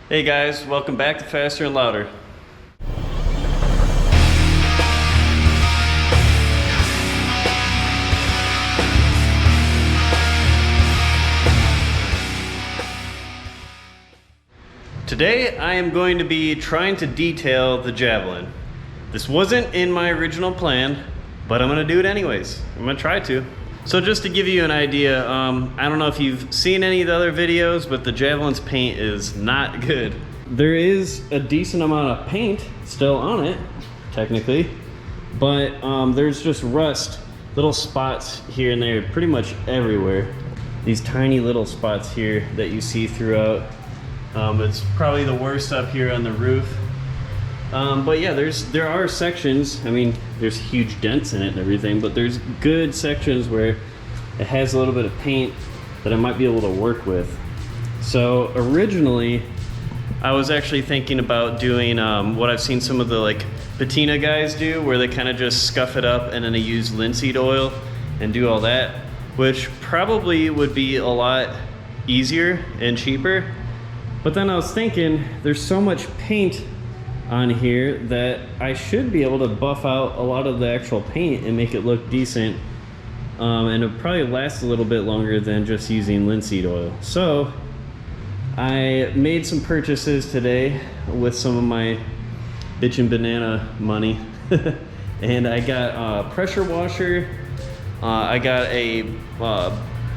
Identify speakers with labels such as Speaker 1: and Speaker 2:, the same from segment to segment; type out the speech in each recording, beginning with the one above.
Speaker 1: Hey guys, welcome back to Faster and Louder. Today I am going to be trying to detail the Javelin. This wasn't in my original plan, but I'm gonna do it anyways. I'm gonna try to. So just to give you an idea, I don't know if you've seen any of the other videos, but the Javelin's paint is not good. There is a decent amount of paint still on it, technically, but there's just rust, little spots here and there, pretty much everywhere. These tiny little spots here that you see throughout. It's probably the worst up here on the roof. But yeah, there are sections, I mean, there's huge dents in it and everything, but there's good sections where it has a little bit of paint that I might be able to work with. So originally, I was actually thinking about doing what I've seen some of the like patina guys do, where they kind of just scuff it up and then they use linseed oil and do all that, which probably would be a lot easier and cheaper. But then I was thinking, there's so much paint on here that I should be able to buff out a lot of the actual paint and make it look decent, and it'll probably last a little bit longer than just using linseed oil. So I made some purchases today with some of my bitchin' banana money and I got a pressure washer, I got a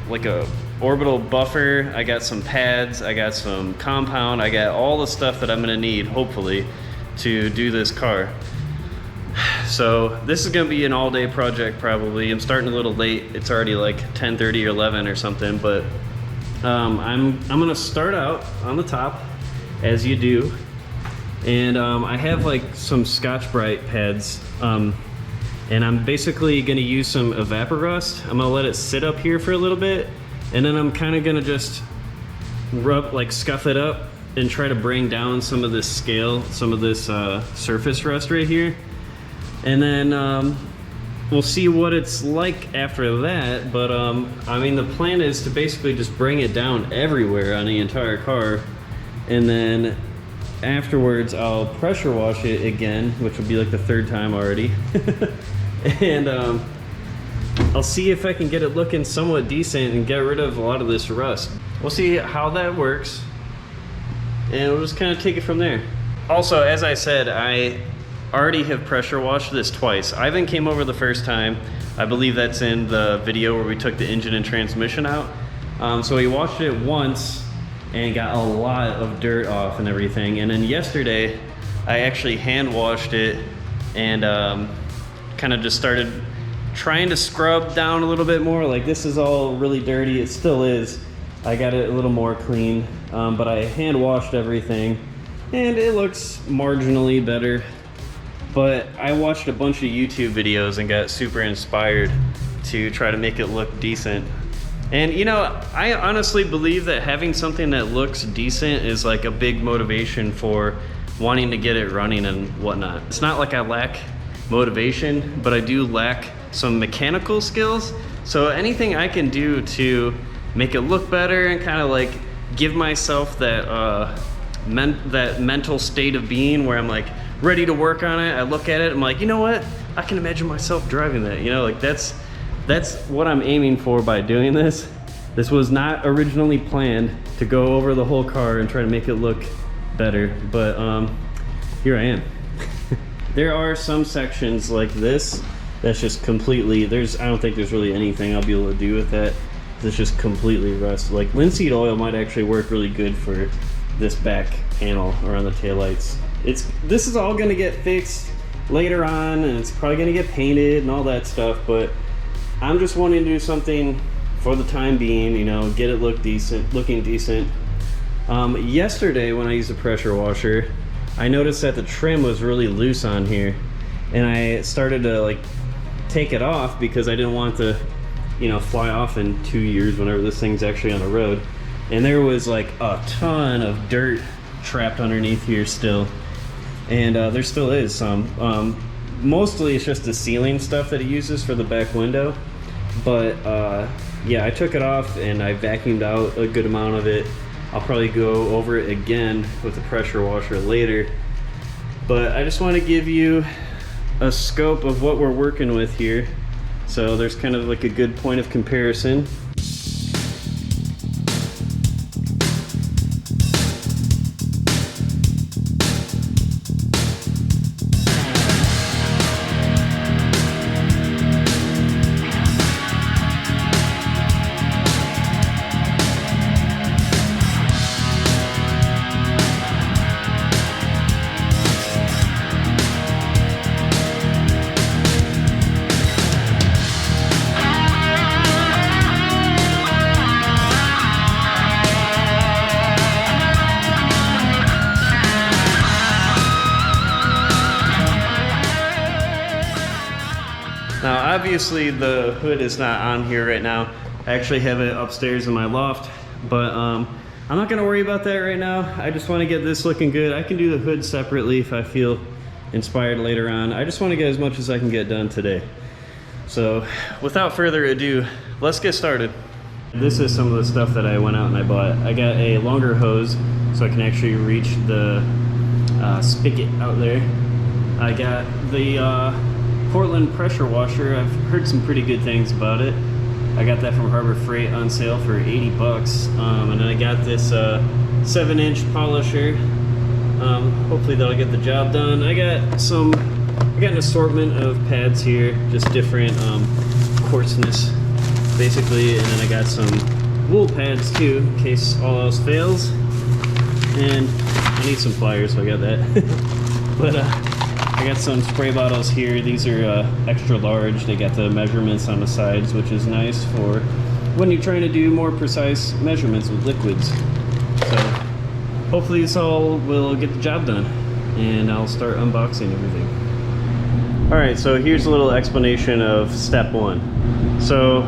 Speaker 1: like a orbital buffer, I got some pads, I got some compound, I got all the stuff that I'm gonna need, hopefully, to do this car. So this is gonna be an all-day project probably. I'm starting a little late. It's already like 10:30 or 11 or something, but I'm gonna start out on the top, as you do. And I have like some Scotch-Brite pads, and I'm basically gonna use some Evaporust. I'm gonna let it sit up here for a little bit, and then I'm kind of gonna just scuff it up and try to bring down some of this scale, some of this surface rust right here. And then we'll see what it's like after that. But I mean, the plan is to basically just bring it down everywhere on the entire car. And then afterwards, I'll pressure wash it again, which will be like the third time already. And I'll see if I can get it looking somewhat decent and get rid of a lot of this rust. We'll see how that works, and we'll just kind of take it from there. Also, as I said, I already have pressure washed this twice. Ivan came over the first time. I believe that's in the video where we took the engine and transmission out. So he washed it once and got a lot of dirt off and everything. And then yesterday, I actually hand washed it and kind of just started trying to scrub down a little bit more. Like, this is all really dirty. It still is. I got it a little more clean, but I hand washed everything and it looks marginally better. But I watched a bunch of YouTube videos and got super inspired to try to make it look decent. And you know, I honestly believe that having something that looks decent is like a big motivation for wanting to get it running and whatnot. It's not like I lack motivation, but I do lack some mechanical skills. So anything I can do to make it look better and kind of like give myself that that mental state of being where I'm like ready to work on it. I look at it, I'm like, you know what? I can imagine myself driving that. You know, like that's what I'm aiming for by doing this. This was not originally planned to go over the whole car and try to make it look better, but here I am. There are some sections like this that's just completely, I don't think there's really anything I'll be able to do with that. It's just completely rust. Like, linseed oil might actually work really good for this back panel around the taillights. This is all gonna get fixed later on, and it's probably gonna get painted and all that stuff, but I'm just wanting to do something for the time being, you know, get it looking decent. Yesterday when I used a pressure washer, I noticed that the trim was really loose on here, and I started to like take it off because I didn't want to, you know, fly off in 2 years whenever this thing's actually on the road. And there was like a ton of dirt trapped underneath here still, and there still is some. Mostly it's just the sealing stuff that it uses for the back window, but yeah, I took it off and I vacuumed out a good amount of it. I'll probably go over it again with a pressure washer later. But I just want to give you a scope of what we're working with here. So there's kind of like a good point of comparison. Now obviously the hood is not on here right now. I actually have it upstairs in my loft, but I'm not gonna worry about that right now. I just wanna get this looking good. I can do the hood separately if I feel inspired later on. I just wanna get as much as I can get done today. So without further ado, let's get started. This is some of the stuff that I went out and I bought. I got a longer hose so I can actually reach the spigot out there. I got the Portland pressure washer. I've heard some pretty good things about it. I got that from Harbor Freight on sale for 80 bucks. And then I got this 7-inch polisher. Hopefully that'll get the job done. I got an assortment of pads here, just different coarseness basically. And then I got some wool pads too, in case all else fails. And I need some pliers, so I got that. But I got some spray bottles here. These are extra large. They got the measurements on the sides, which is nice for when you're trying to do more precise measurements with liquids. So hopefully this all will get the job done, and I'll start unboxing everything. All right, so here's a little explanation of step one. So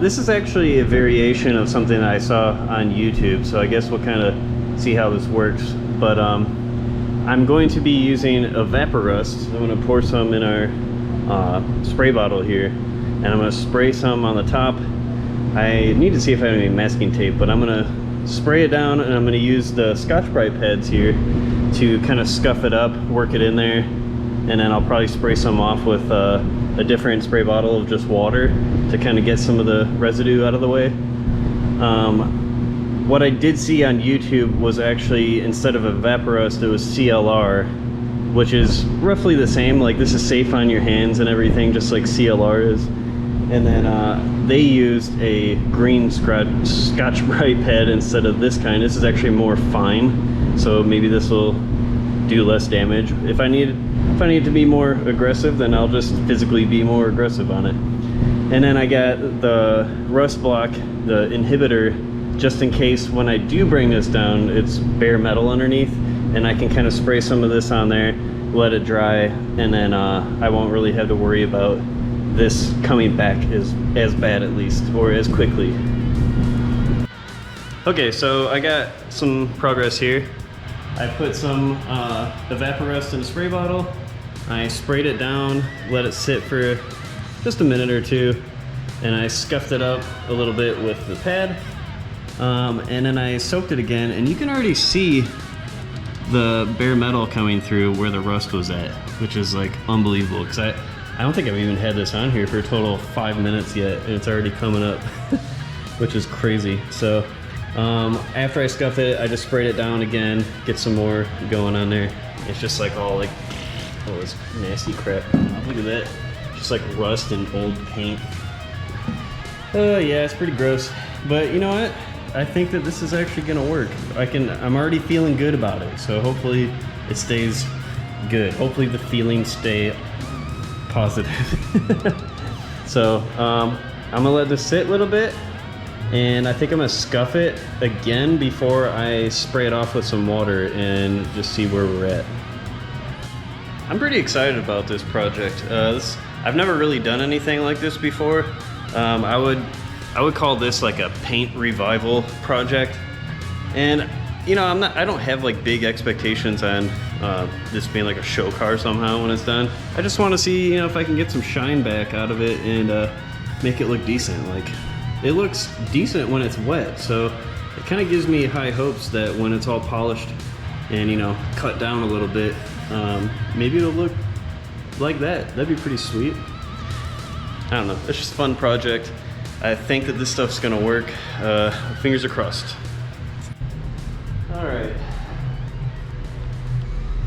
Speaker 1: this is actually a variation of something that I saw on YouTube, so I guess we'll kind of see how this works. But I'm going to be using Evaporust. I'm going to pour some in our spray bottle here, and I'm going to spray some on the top. I need to see if I have any masking tape, but I'm going to spray it down, and I'm going to use the Scotch-Brite pads here to kind of scuff it up, work it in there, and then I'll probably spray some off with a different spray bottle of just water to kind of get some of the residue out of the way. What I did see on YouTube was actually, instead of Evaporust, it was CLR, which is roughly the same. Like, this is safe on your hands and everything, just like CLR is. And then they used a green Scotch-Brite pad instead of this kind. This is actually more fine, so maybe this will do less damage. If I need to be more aggressive, then I'll just physically be more aggressive on it. And then I got the rust block, the inhibitor, just in case when I do bring this down, it's bare metal underneath, and I can kind of spray some of this on there, let it dry, and then I won't really have to worry about this coming back as bad, at least, or as quickly. Okay, so I got some progress here. I put some Evaporust in a spray bottle. I sprayed it down, let it sit for just a minute or two, and I scuffed it up a little bit with the pad. And then I soaked it again, and you can already see the bare metal coming through where the rust was at, which is like unbelievable, because I don't think I've even had this on here for a total of 5 minutes yet, and it's already coming up, which is crazy. So after I scuff it, I just sprayed it down again, get some more going on there. It's just like all like, oh, this nasty crap. Look at that, just like rust and old paint. Oh yeah, it's pretty gross, but you know what? I think that this is actually gonna work. I'm already feeling good about it, so hopefully it stays good. Hopefully the feelings stay positive. So I'm gonna let this sit a little bit, and I think I'm gonna scuff it again before I spray it off with some water and just see where we're at. I'm pretty excited about this project. I've never really done anything like this before. I would call this like a paint revival project. And you know, I don't have like big expectations on this being like a show car somehow when it's done. I just want to see, you know, if I can get some shine back out of it and make it look decent. Like, it looks decent when it's wet, so it kind of gives me high hopes that when it's all polished and, you know, cut down a little bit, maybe it'll look like that. That'd be pretty sweet. I don't know, it's just a fun project. I think that this stuff's gonna work. Fingers are crossed. All right.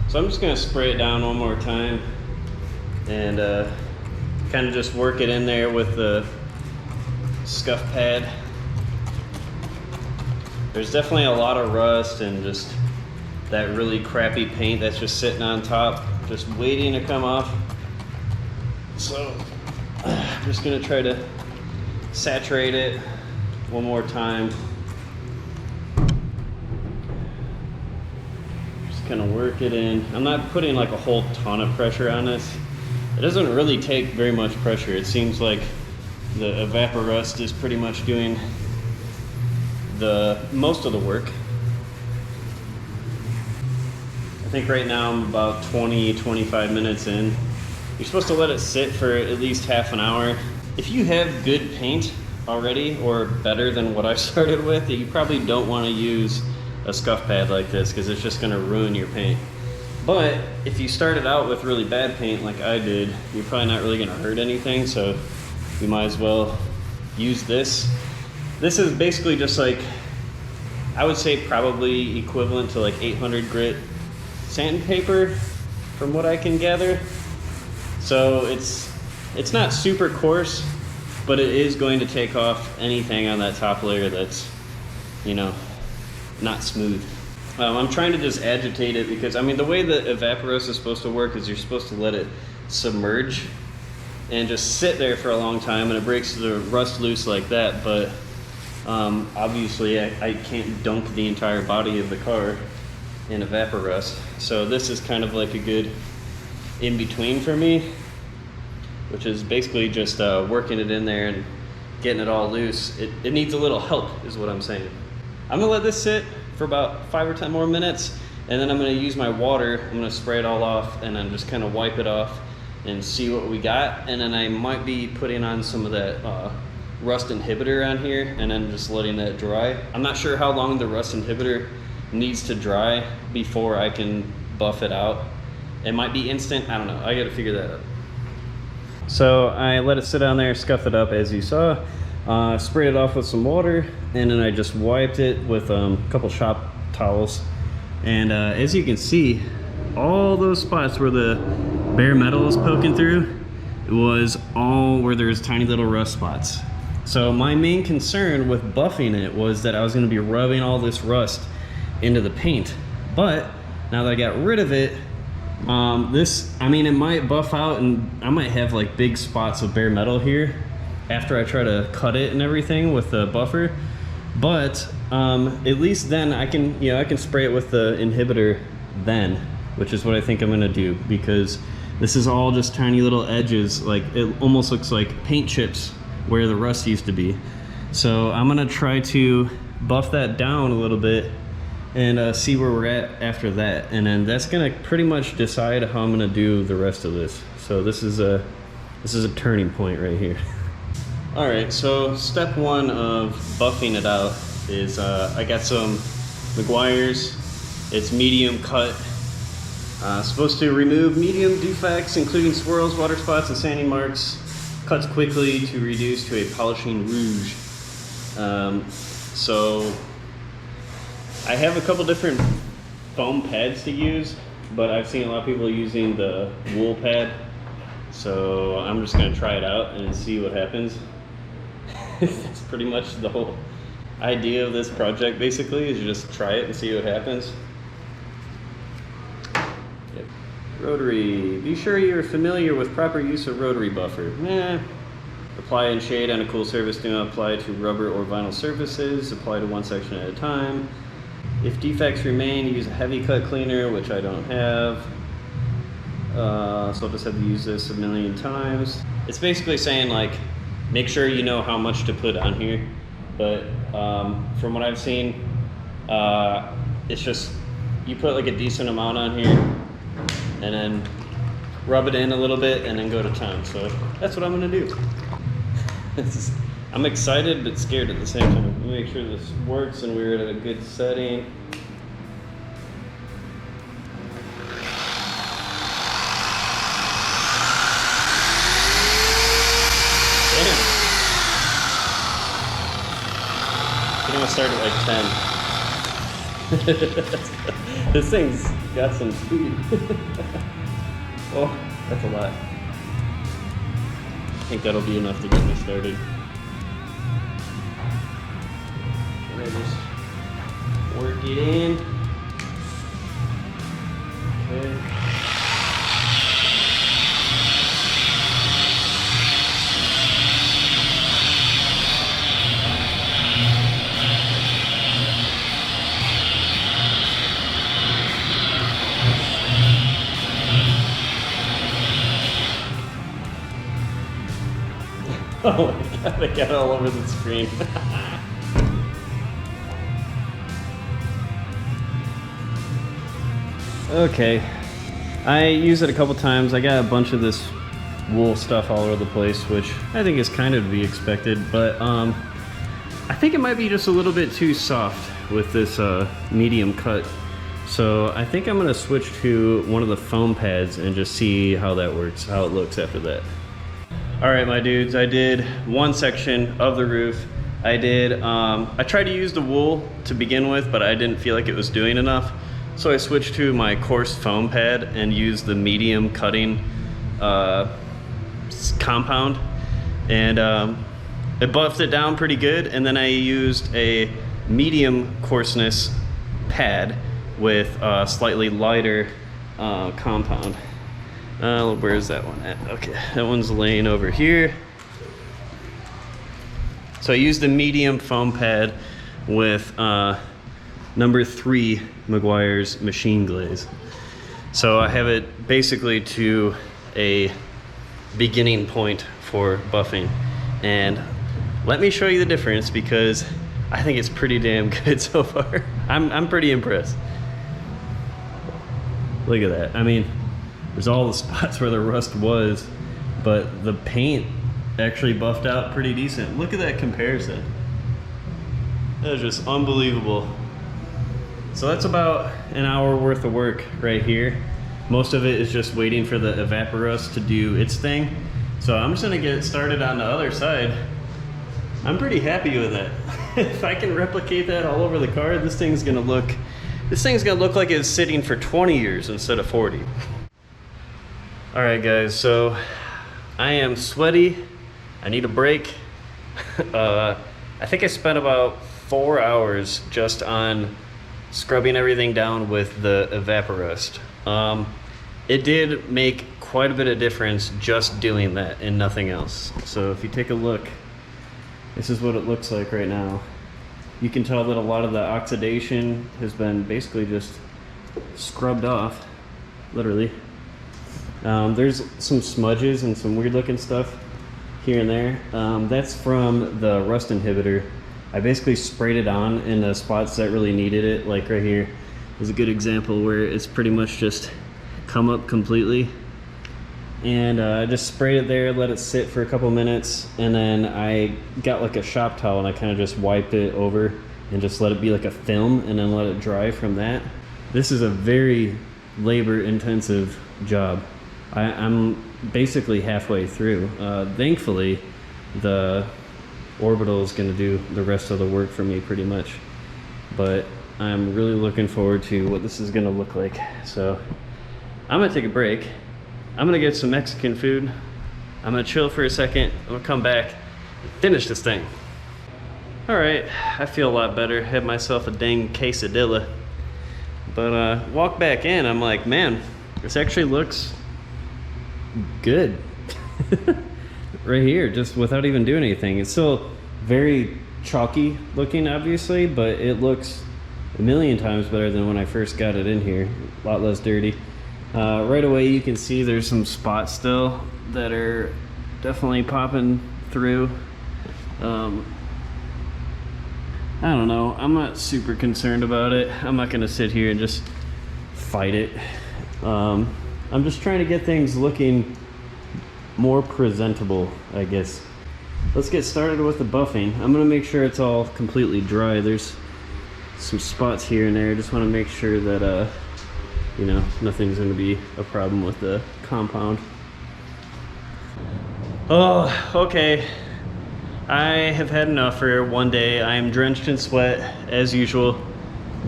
Speaker 1: So I'm just gonna spray it down one more time and kind of just work it in there with the scuff pad. There's definitely a lot of rust and just that really crappy paint that's just sitting on top, just waiting to come off. So I'm just gonna try to saturate it one more time. Just kind of work it in. I'm not putting like a whole ton of pressure on this. It doesn't really take very much pressure. It seems like the evaporust is pretty much doing the most of the work. I think right now I'm about 20-25 minutes in. You're supposed to let it sit for at least half an hour. If you have good paint already, or better than what I started with, you probably don't want to use a scuff pad like this because it's just going to ruin your paint. But if you started out with really bad paint like I did, you're probably not really going to hurt anything, so you might as well use this. This is basically just like, I would say probably equivalent to like 800 grit sandpaper from what I can gather. So it's not super coarse, but it is going to take off anything on that top layer that's, you know, not smooth. I'm trying to just agitate it because, I mean, the way the evaporust is supposed to work is you're supposed to let it submerge and just sit there for a long time, and it breaks the rust loose like that. But obviously I can't dunk the entire body of the car in evaporust. So this is kind of like a good in-between for me, which is basically just working it in there and getting it all loose. It needs a little help is what I'm saying. I'm gonna let this sit for about 5 or 10 more minutes, and then I'm gonna use my water. I'm gonna spray it all off and then just kind of wipe it off and see what we got. And then I might be putting on some of that rust inhibitor on here and then just letting that dry. I'm not sure how long the rust inhibitor needs to dry before I can buff it out. It might be instant, I don't know, I gotta figure that out. So I let it sit down there, scuffed it up as you saw, sprayed it off with some water, and then I just wiped it with a couple shop towels. And as you can see, all those spots where the bare metal is poking through, it was all where there's tiny little rust spots. So my main concern with buffing it was that I was gonna be rubbing all this rust into the paint. But now that I got rid of it, I mean, it might buff out and I might have like big spots of bare metal here after I try to cut it and everything with the buffer. But at least then I can, you know, I can spray it with the inhibitor then, which is what I think I'm gonna do, because this is all just tiny little edges. Like, it almost looks like paint chips where the rust used to be. So I'm gonna try to buff that down a little bit and see where we're at after that, and then that's gonna pretty much decide how I'm gonna do the rest of this. So this is a turning point right here. All right, so step one of buffing it out is I got some Meguiar's. It's medium cut. Supposed to remove medium defects, including swirls, water spots, and sanding marks. Cuts quickly to reduce to a polishing rouge. So I have a couple different foam pads to use, but I've seen a lot of people using the wool pad. So I'm just gonna try it out and see what happens. That's pretty much the whole idea of this project, basically, is you just try it and see what happens. Yep. Rotary. Be sure you're familiar with proper use of rotary buffer. Apply and shade on a cool surface. Do not apply to rubber or vinyl surfaces. Apply to one section at a time. If defects remain, use a heavy cut cleaner, which I don't have. So I'll just have to use this a million times. It's basically saying, like, make sure you know how much to put on here. But from what I've seen, it's just, you put like a decent amount on here and then rub it in a little bit and then go to town. So that's what I'm gonna do. I'm excited but scared at the same time. make sure this works and we're at a good setting. Damn. I'm gonna start at like 10. This thing's got some speed. Oh, that's a lot. I think that'll be enough to get me started. Can I just work it in? Okay. Oh my god, I got it all over the screen. Okay, I used it a couple times. I got a bunch of this wool stuff all over the place, which I think is kind of to be expected, but I think it might be just a little bit too soft with this medium cut. So I think I'm gonna switch to one of the foam pads and just see how that works, how it looks after that. All right, my dudes, I did one section of the roof. I tried to use the wool to begin with, but I didn't feel like it was doing enough. So I switched to my coarse foam pad and used the medium cutting compound. And it buffed it down pretty good. And then I used a medium coarseness pad with a slightly lighter compound. Where's that one at? Okay, that one's laying over here. So I used the medium foam pad with number 3 Meguiar's machine glaze. So I have it basically to a beginning point for buffing. And let me show you the difference because I think it's pretty damn good so far. I'm pretty impressed. Look at that. I mean, there's all the spots where the rust was, but the paint actually buffed out pretty decent. Look at that comparison. That is just unbelievable. So that's about an hour worth of work right here. Most of it is just waiting for the evaporust to do its thing. So I'm just gonna get started on the other side. I'm pretty happy with that. If I can replicate that all over the car, this thing's gonna look like it's sitting for 20 years instead of 40. All right, guys, so I am sweaty. I need a break. I think I spent about 4 hours just on scrubbing everything down with the evaporust. It did make quite a bit of difference just doing that and nothing else. So if you take a look, this is what it looks like right now. You can tell that a lot of the oxidation has been basically just scrubbed off, literally. There's some smudges and some weird looking stuff here and there. That's from the rust inhibitor. I basically sprayed it on in the spots that really needed it. Like right here is a good example where it's pretty much just come up completely. And I just sprayed it there, let it sit for a couple minutes, and then I got like a shop towel and I kind of just wiped it over and just let it be like a film and then let it dry from that. This is a very labor intensive job. I'm basically halfway through. Thankfully, the orbital is going to do the rest of the work for me pretty much. But I'm really looking forward to what this is going to look like. So I'm going to take a break. I'm going to get some Mexican food. I'm going to chill for a second. I'm going to come back and finish this thing. All right, I feel a lot better. Had myself a dang quesadilla. But walk back in, I'm like, man, this actually looks good. Right here, just without even doing anything. It's still very chalky looking, obviously, but it looks a million times better than when I first got it in here. A lot less dirty. Right away you can see there's some spots still that are definitely popping through. I don't know, I'm not super concerned about it. I'm not gonna sit here and just fight it. I'm just trying to get things looking more presentable, I guess. let's get started with the buffing. I'm gonna make sure it's all completely dry. There's some spots here and there. Just want to make sure that you know, nothing's gonna be a problem with the compound. Oh, okay. I have had enough for one day. I am drenched in sweat as usual,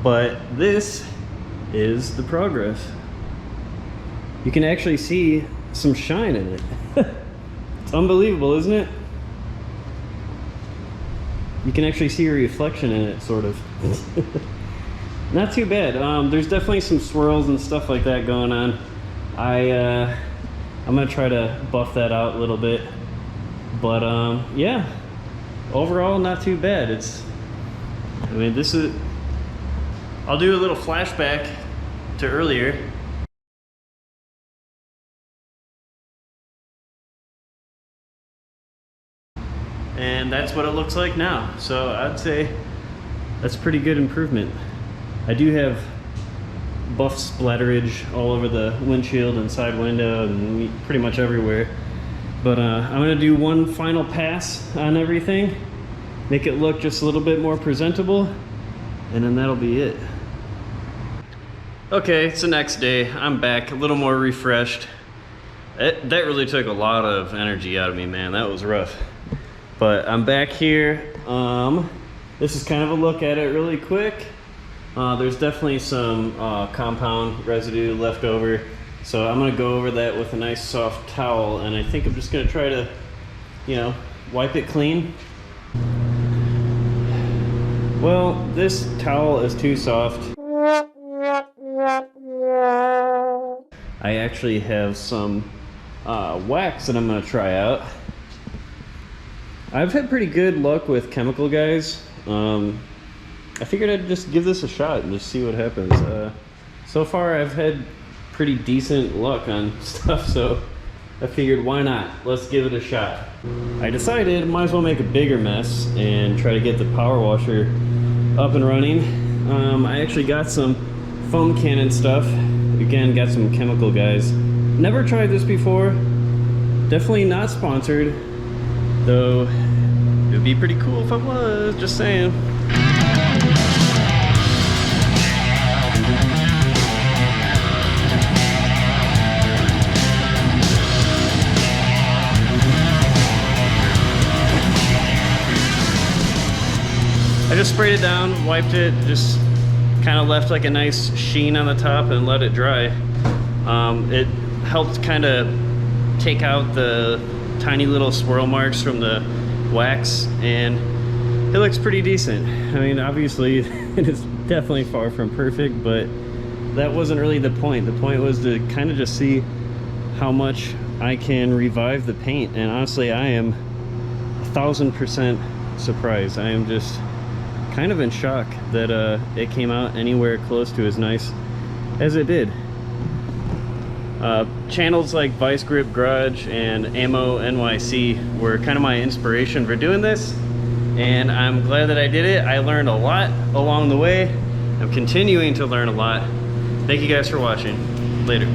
Speaker 1: but this is the progress. You can actually see some shine in it. It's unbelievable, isn't it? You can actually see a reflection in it, sort of. Not too bad. There's definitely some swirls and stuff like that going on. I'm gonna try to buff that out a little bit, but yeah, overall not too bad. I mean, this is, I'll do a little flashback to earlier. And that's what it looks like now. So I'd say that's pretty good improvement. I do have buff splatterage all over the windshield and side window and pretty much everywhere. But I'm gonna do one final pass on everything, make it look just a little bit more presentable, and then that'll be it. Okay, it's the next day. I'm back, a little more refreshed. That really took a lot of energy out of me, man. That was rough. But I'm back here. This is kind of a look at it really quick. There's definitely some compound residue left over. So I'm gonna go over that with a nice soft towel, and I think I'm just gonna try to, you know, wipe it clean. Well, this towel is too soft. I actually have some wax that I'm gonna try out. I've had pretty good luck with chemical guys. I figured I'd just give this a shot and just see what happens. So far I've had pretty decent luck on stuff, so I figured why not? Let's give it a shot. I decided might as well make a bigger mess and try to get the power washer up and running. I actually got some foam cannon stuff. Again, got some chemical guys. Never tried this before. Definitely not sponsored. Though, it would be pretty cool if I was, just saying. I just sprayed it down, wiped it, just kind of left like a nice sheen on the top and let it dry. It helped kind of take out the tiny little swirl marks from the wax, and it looks pretty decent. I mean, obviously it is definitely far from perfect, but that wasn't really the point. The point was to kind of just see how much I can revive the paint, and honestly I am 1000% surprised. I am just kind of in shock that it came out anywhere close to as nice as it did. Channels like Vice Grip Garage and AmmoNYC were kind of my inspiration for doing this, and I'm glad that I did it. I learned a lot along the way. I'm continuing to learn a lot. Thank you guys for watching. Later.